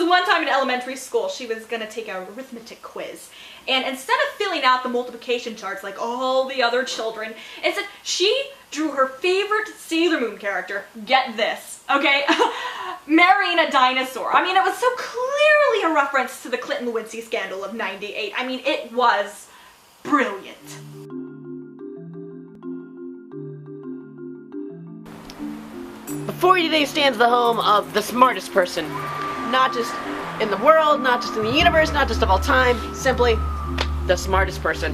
one time in elementary school, she was gonna take an arithmetic quiz. And instead of filling out the multiplication charts like all the other children, instead she drew her favorite Sailor Moon character, get this, okay, marrying a dinosaur. I mean, it was so clearly a reference to the Clinton Lewinsky scandal of '98. I mean, it was brilliant. Before you today stands the home of the smartest person. Not just in the world, not just in the universe, not just of all time, simply the smartest person.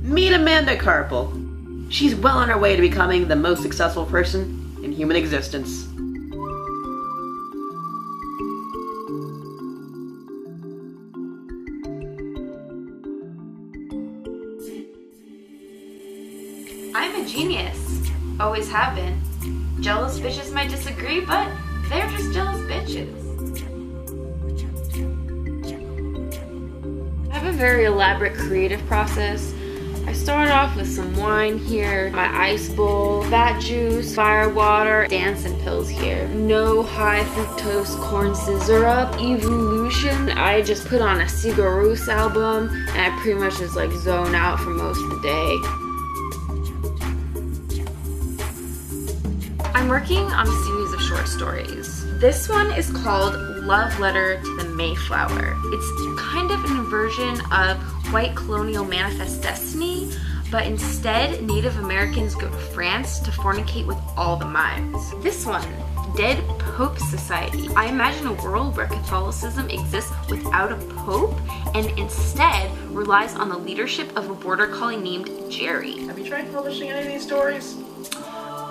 Meet Amanda Carple. She's well on her way to becoming the most successful person in human existence. I'm a genius. Always have been. Jealous bitches might disagree, but they're just jealous bitches. I have a very elaborate creative process. I start off with some wine here, my ice bowl, fat juice, fire water, dancing pills here. No high fructose corn syrup, evolution. I just put on a Sigur Rós album and I pretty much just like zone out for most of the day. I'm working on a series of short stories. This one is called Love Letter to the Mayflower. It's kind of an inversion of White Colonial Manifest Destiny, but instead Native Americans go to France to fornicate with all the mimes. This one, Dead Pope Society. I imagine a world where Catholicism exists without a pope and instead relies on the leadership of a border collie named Jerry. Have you tried publishing any of these stories?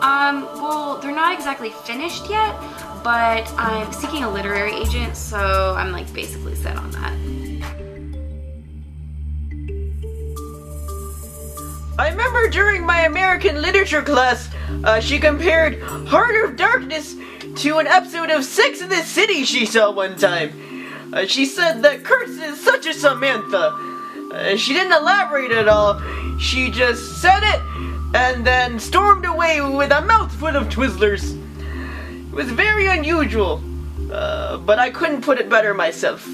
Well, they're not exactly finished yet, but I'm seeking a literary agent, so I'm like basically set on that. I remember during my American literature class, she compared Heart of Darkness to an episode of Sex in the City she saw one time. She said that Kurtz is such a Samantha. She didn't elaborate at all. She just said it and then stormed away with a mouthful of Twizzlers. It was very unusual, but I couldn't put it better myself.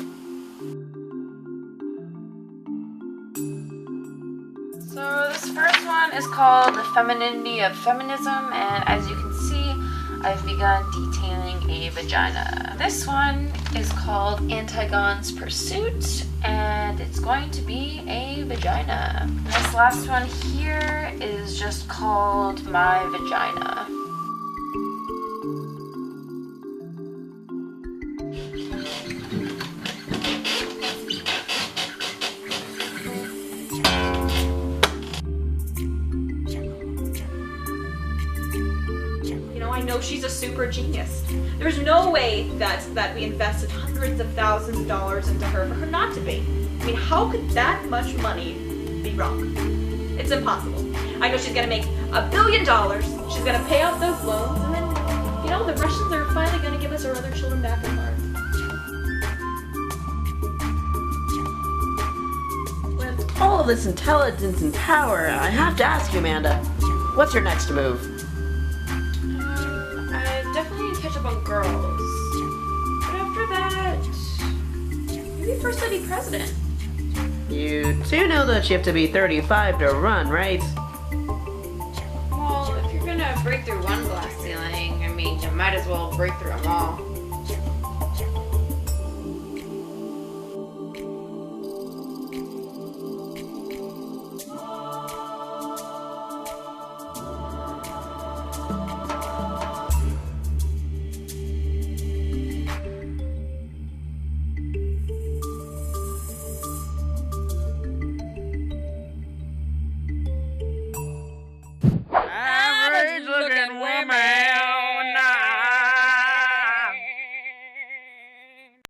So this first one is called The Femininity of Feminism, and as you can see, I've begun detailing a vagina. This one is called Antigon's Pursuit, and it's going to be a vagina. This last one here is just called My Vagina. I know she's a super genius. There's no way that we invested hundreds of thousands of dollars into her for her not to be. I mean, how could that much money be wrong? It's impossible. I know she's gonna make $1 billion, she's gonna pay off those loans, and then, you know, the Russians are finally gonna give us our other children back in Mars. With all of this intelligence and power, I have to ask you, Amanda, what's your next move? Definitely need to catch up on girls. But after that, maybe first lady president. You do know that you have to be 35 to run, right? Well, if you're gonna break through one glass ceiling, I mean, you might as well break through them all.